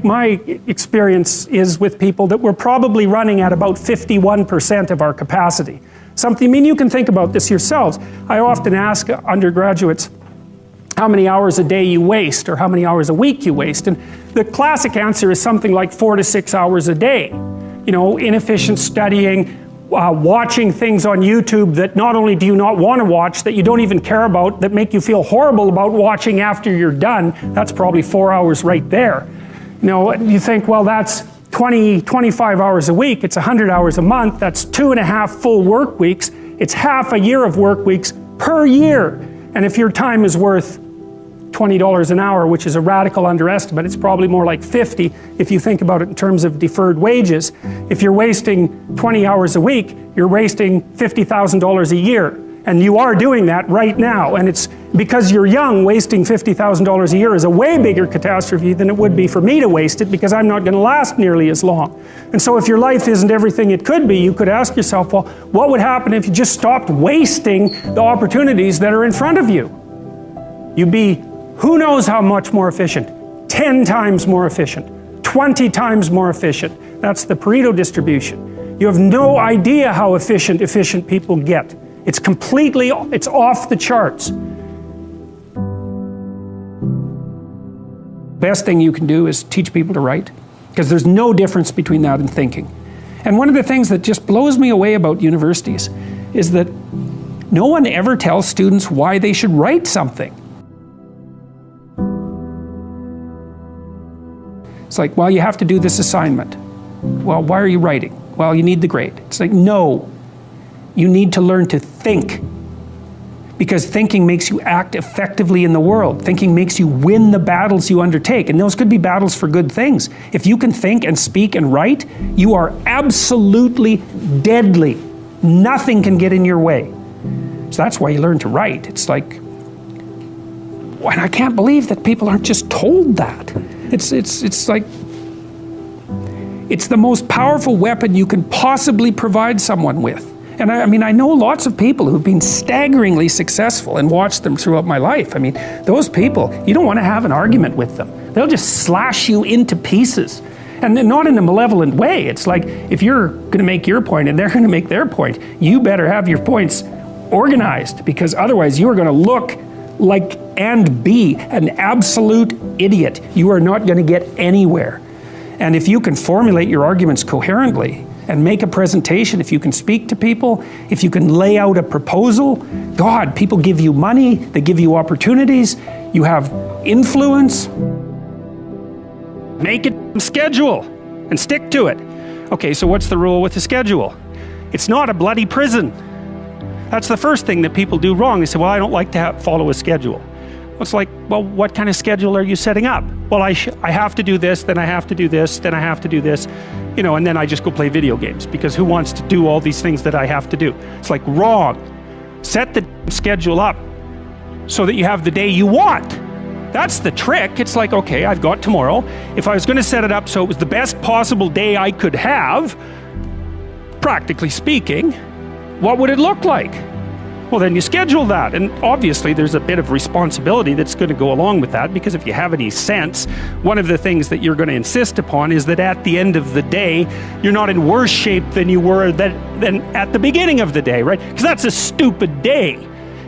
my experience is with people that we're probably running at about 51% of our capacity. Something, I mean, you can think about this yourselves. I often ask undergraduates how many hours a day you waste or how many hours a week you waste, and the classic answer is something like 4 to 6 hours a day. You know, inefficient studying, watching things on YouTube that not only do you not want to watch, that you don't even care about, that make you feel horrible about watching after you're done. That's probably 4 hours right there. You know, you think, well, that's 20, 25 hours a week, it's 100 hours a month, that's 2.5 full work weeks, it's half a year of work weeks per year. And if your time is worth $20 an hour, which is a radical underestimate, it's probably more like 50 if you think about it in terms of deferred wages. If you're wasting 20 hours a week, you're wasting $50,000 a year. And you are doing that right now. And it's because you're young, wasting $50,000 a year is a way bigger catastrophe than it would be for me to waste it, because I'm not going to last nearly as long. And so if your life isn't everything it could be, you could ask yourself, well, what would happen if you just stopped wasting the opportunities that are in front of you? You'd be who knows how much more efficient? 10 times more efficient, 20 times more efficient. That's the Pareto distribution. You have no idea how efficient people get. It's completely, it's off the charts. Best thing you can do is teach people to write, because there's no difference between that and thinking. And one of the things that just blows me away about universities is that no one ever tells students why they should write something. It's like, well, you have to do this assignment. Well, why are you writing? Well, you need the grade. It's like, no, you need to learn to think. Because thinking makes you act effectively in the world. Thinking makes you win the battles you undertake. And those could be battles for good things. If you can think and speak and write, you are absolutely deadly. Nothing can get in your way. So that's why you learn to write. It's like, and I can't believe that people aren't just told that. It's like, it's the most powerful weapon you can possibly provide someone with. And I mean, I know lots of people who've been staggeringly successful and watched them throughout my life. I mean, those people, you don't want to have an argument with them. They'll just slash you into pieces. And not in a malevolent way. It's like, if you're going to make your point and they're going to make their point, you better have your points organized, because otherwise you are going to look like and be an absolute idiot. You are not going to get anywhere. And if you can formulate your arguments coherently and make a presentation, if you can speak to people, if you can lay out a proposal, God, people give you money, they give you opportunities, you have influence. Make a schedule and stick to it. Okay, so what's the rule with the schedule? It's not a bloody prison. That's the first thing that people do wrong. They say, well, I don't like to follow a schedule. It's like, well, what kind of schedule are you setting up? Well, I have to do this, then I have to do this, then I have to do this, you know, and then I just go play video games, because who wants to do all these things that I have to do? It's like, wrong. Set the schedule up so that you have the day you want. That's the trick. It's like, okay, I've got tomorrow. If I was going to set it up so it was the best possible day I could have, practically speaking, what would it look like? Well, then you schedule that, and obviously there's a bit of responsibility that's going to go along with that, because if you have any sense, one of the things that you're going to insist upon is that at the end of the day, you're not in worse shape than you were than at the beginning of the day, right? Because that's a stupid day.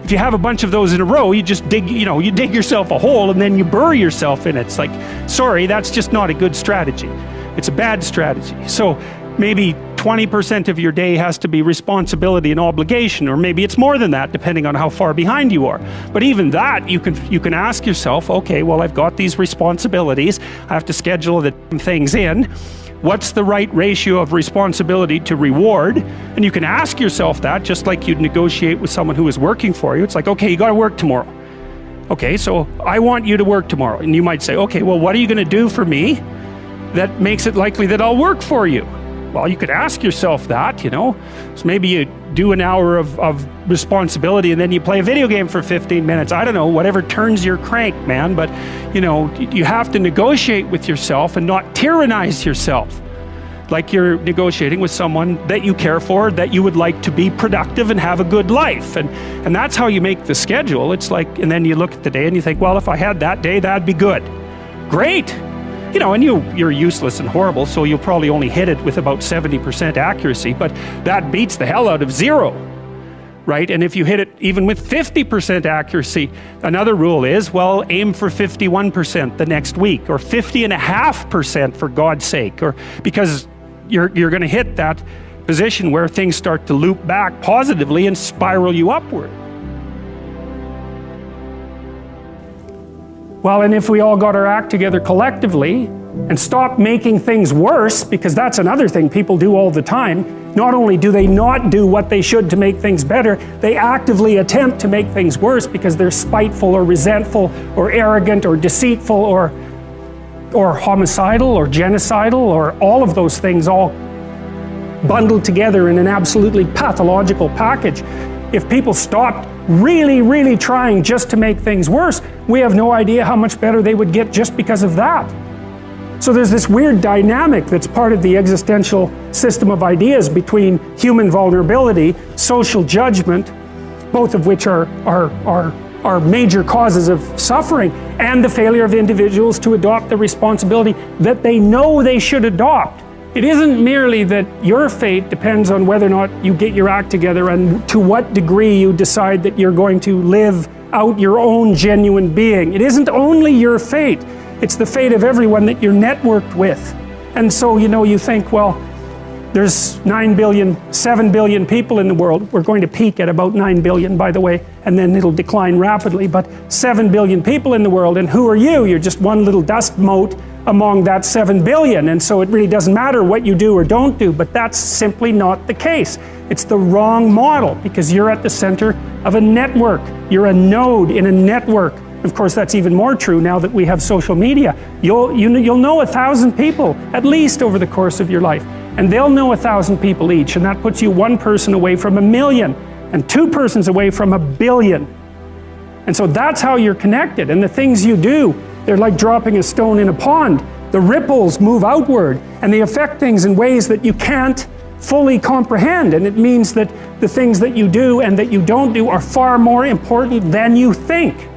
If you have a bunch of those in a row, you just dig, you know, you dig yourself a hole and then you bury yourself in it. It's like, sorry, that's just not a good strategy. It's a bad strategy. So maybe 20% of your day has to be responsibility and obligation, or maybe it's more than that, depending on how far behind you are. But even that, you can ask yourself, okay, well, I've got these responsibilities, I have to schedule the things in. What's the right ratio of responsibility to reward? And you can ask yourself that, just like you'd negotiate with someone who is working for you. It's like, okay, you got to work tomorrow. Okay, so I want you to work tomorrow. And you might say, okay, well, what are you going to do for me that makes it likely that I'll work for you? Well, you could ask yourself that, you know. So maybe you do an hour of responsibility and then you play a video game for 15 minutes. I don't know, whatever turns your crank, man. But, you know, you have to negotiate with yourself and not tyrannize yourself. Like you're negotiating with someone that you care for, that you would like to be productive and have a good life. And that's how you make the schedule. It's like, and then you look at the day and you think, well, if I had that day, that'd be good. Great. You know, and you're useless and horrible, so you'll probably only hit it with about 70% accuracy, but that beats the hell out of 0, right? And if you hit it even with 50% accuracy, another rule is, well, aim for 51% the next week, or 50.5% for God's sake, or because you're going to hit that position where things start to loop back positively and spiral you upward. Well, and if we all got our act together collectively and stopped making things worse, because that's another thing people do all the time, not only do they not do what they should to make things better, they actively attempt to make things worse because they're spiteful or resentful or arrogant or deceitful or homicidal or genocidal or all of those things all bundled together in an absolutely pathological package. If people stopped really trying just to make things worse, we have no idea how much better they would get just because of that. So there's this weird dynamic that's part of the existential system of ideas between human vulnerability, social judgment, both of which are major causes of suffering, and the failure of individuals to adopt the responsibility that they know they should adopt. It isn't merely that your fate depends on whether or not you get your act together and to what degree you decide that you're going to live out your own genuine being. It isn't only your fate, it's the fate of everyone that you're networked with. And so, you know, you think, well, there's 7 billion people in the world. We're going to peak at about 9 billion, by the way, and then it'll decline rapidly, but 7 billion people in the world, and who are you? You're just one little dust mote among that 7 billion, and so it really doesn't matter what you do or don't do, but that's simply not the case. It's the wrong model, because you're at the center of a network. You're a node in a network. Of course, that's even more true now that we have social media. You'll know 1,000 people, at least over the course of your life, and they'll know 1,000 people each, and that puts you one person away from 1 million, and 2 persons away from 1 billion. And so that's how you're connected, and the things you do, they're like dropping a stone in a pond. The ripples move outward, and they affect things in ways that you can't fully comprehend, and it means that the things that you do and that you don't do are far more important than you think.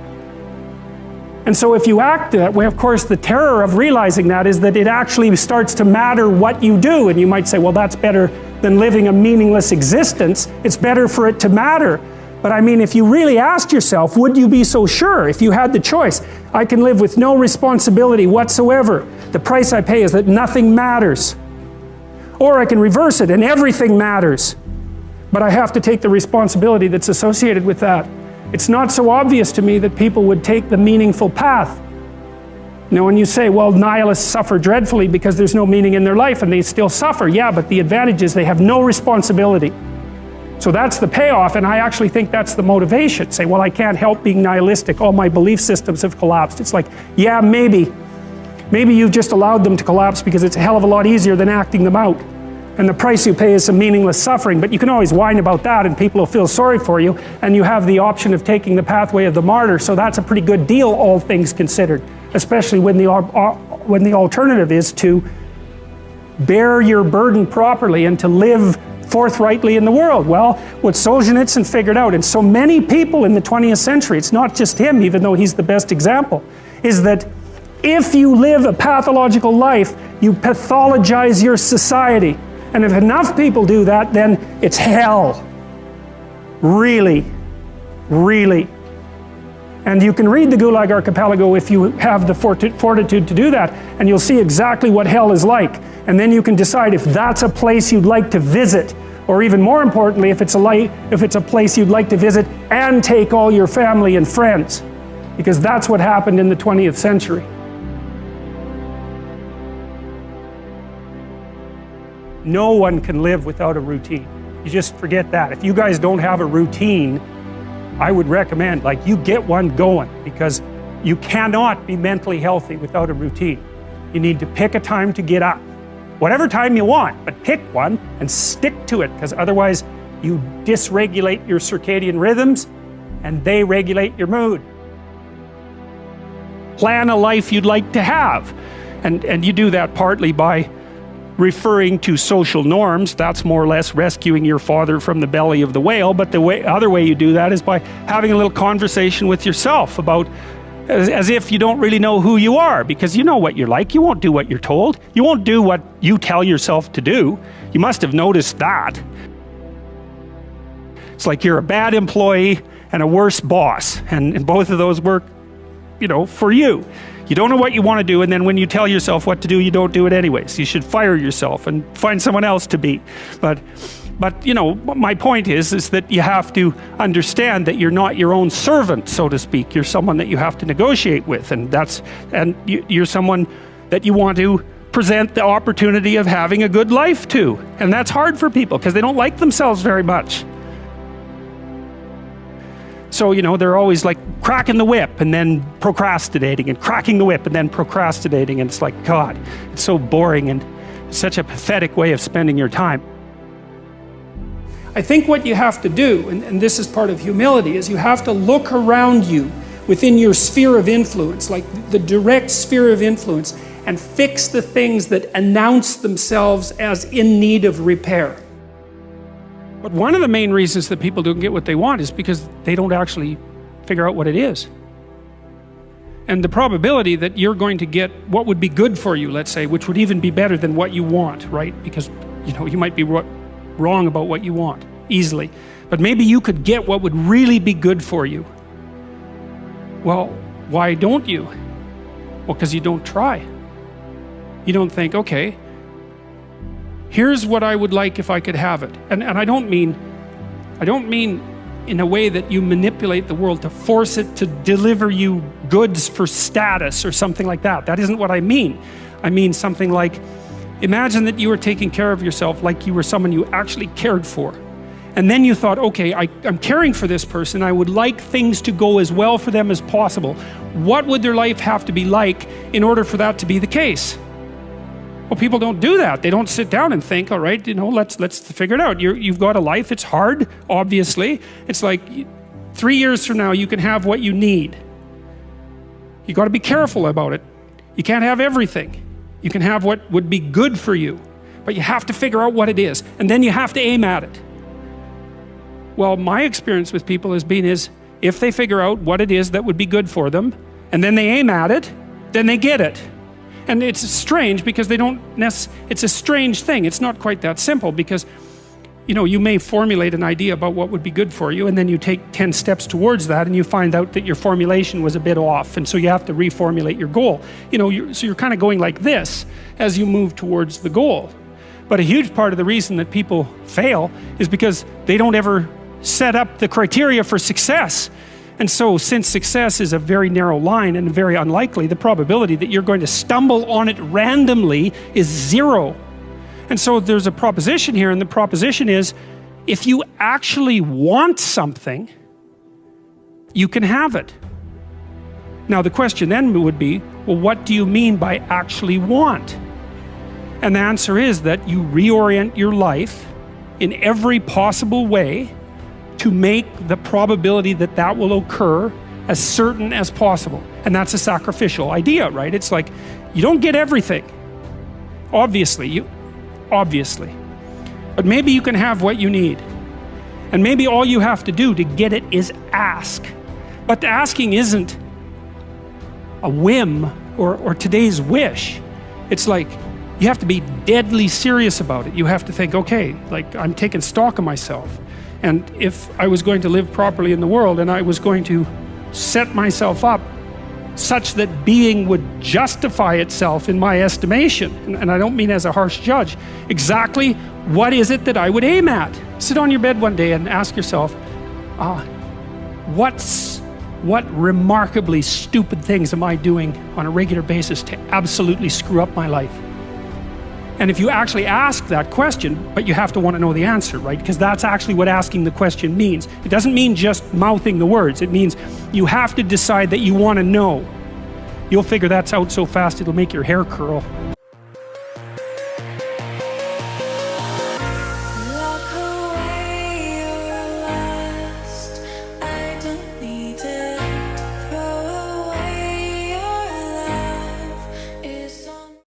And so if you act that way, of course, the terror of realizing that is that it actually starts to matter what you do, and you might say, well, that's better than living a meaningless existence. It's better for it to matter. But I mean, if you really asked yourself, would you be so sure if you had the choice? I can live with no responsibility whatsoever. The price I pay is that nothing matters. Or I can reverse it and everything matters. But I have to take the responsibility that's associated with that. It's not so obvious to me that people would take the meaningful path. You know, when you say, well, nihilists suffer dreadfully because there's no meaning in their life and they still suffer. Yeah, but the advantage is they have no responsibility. So that's the payoff, and I actually think that's the motivation. Say, well, I can't help being nihilistic. All my belief systems have collapsed. It's like, yeah, maybe you've just allowed them to collapse because it's a hell of a lot easier than acting them out. And the price you pay is some meaningless suffering, but you can always whine about that and people will feel sorry for you, and you have the option of taking the pathway of the martyr, so that's a pretty good deal, all things considered, especially when the alternative is to bear your burden properly and to live forthrightly in the world. Well, what Solzhenitsyn figured out, and so many people in the 20th century, it's not just him, even though he's the best example, is that if you live a pathological life, you pathologize your society. And if enough people do that, then it's hell. Really. And you can read the Gulag Archipelago if you have the fortitude to do that, and you'll see exactly what hell is like. And then you can decide if that's a place you'd like to visit, or even more importantly, if it's a place you'd like to visit and take all your family and friends, because that's what happened in the 20th century. No one can live without a routine. You just forget that. If you guys don't have a routine, I would recommend, like, you get one going, because you cannot be mentally healthy without a routine. You need to pick a time to get up. Whatever time you want, but pick one and stick to it, because otherwise you dysregulate your circadian rhythms and they regulate your mood. Plan a life you'd like to have. And you do that partly by referring to social norms. That's more or less rescuing your father from the belly of the whale, but the other way you do that is by having a little conversation with yourself about as if you don't really know who you are, because you know what you're like. You won't do what you're told. You won't do what you tell yourself to do. You must have noticed that. It's like you're a bad employee and a worse boss, and both of those work, for you. You don't know what you want to do, and then when you tell yourself what to do, you don't do it anyways. You should fire yourself and find someone else to be. But my point is that you have to understand that you're not your own servant, so to speak. You're someone that you have to negotiate with, and you're someone that you want to present the opportunity of having a good life to. And that's hard for people because they don't like themselves very much. So, they're always like cracking the whip and then procrastinating, and cracking the whip and then procrastinating. And it's like, God, it's so boring and such a pathetic way of spending your time. I think what you have to do, and this is part of humility, is you have to look around you within your sphere of influence, like the direct sphere of influence, and fix the things that announce themselves as in need of repair. But one of the main reasons that people don't get what they want is because they don't actually figure out what it is. And the probability that you're going to get what would be good for you, let's say, which would even be better than what you want, right? Because, you might be wrong about what you want, easily. But maybe you could get what would really be good for you. Well, why don't you? Well, because you don't try. You don't think, okay, here's what I would like if I could have it. And I don't mean in a way that you manipulate the world to force it to deliver you goods for status or something like that. That isn't what I mean. I mean something like, imagine that you were taking care of yourself like you were someone you actually cared for. And then you thought, okay, I'm caring for this person. I would like things to go as well for them as possible. What would their life have to be like in order for that to be the case? Well, people don't do that. They don't sit down and think, all right, let's figure it out. You've got a life. It's hard, obviously. It's like 3 years from now, you can have what you need. You got to be careful about it. You can't have everything. You can have what would be good for you, but you have to figure out what it is, and then you have to aim at it. Well, my experience with people has been if they figure out what it is that would be good for them, and then they aim at it, then they get it. And it's strange because it's a strange thing. It's not quite that simple because, you may formulate an idea about what would be good for you, and then you take 10 steps towards that, and you find out that your formulation was a bit off, and so you have to reformulate your goal. So you're kind of going like this as you move towards the goal. But a huge part of the reason that people fail is because they don't ever set up the criteria for success. And so, since success is a very narrow line and very unlikely, the probability that you're going to stumble on it randomly is 0. And so there's a proposition here, and the proposition is, if you actually want something, you can have it. Now the question then would be, well, what do you mean by actually want? And the answer is that you reorient your life in every possible way to make the probability that that will occur as certain as possible. And that's a sacrificial idea, right? It's like, you don't get everything. Obviously. But maybe you can have what you need. And maybe all you have to do to get it is ask. But the asking isn't a whim or today's wish. It's like, you have to be deadly serious about it. You have to think, okay, like I'm taking stock of myself. And if I was going to live properly in the world and I was going to set myself up such that being would justify itself in my estimation, and I don't mean as a harsh judge, exactly what is it that I would aim at? Sit on your bed one day and ask yourself, what remarkably stupid things am I doing on a regular basis to absolutely screw up my life? And if you actually ask that question, but you have to want to know the answer, right? Because that's actually what asking the question means. It doesn't mean just mouthing the words. It means you have to decide that you want to know. You'll figure that out so fast it'll make your hair curl.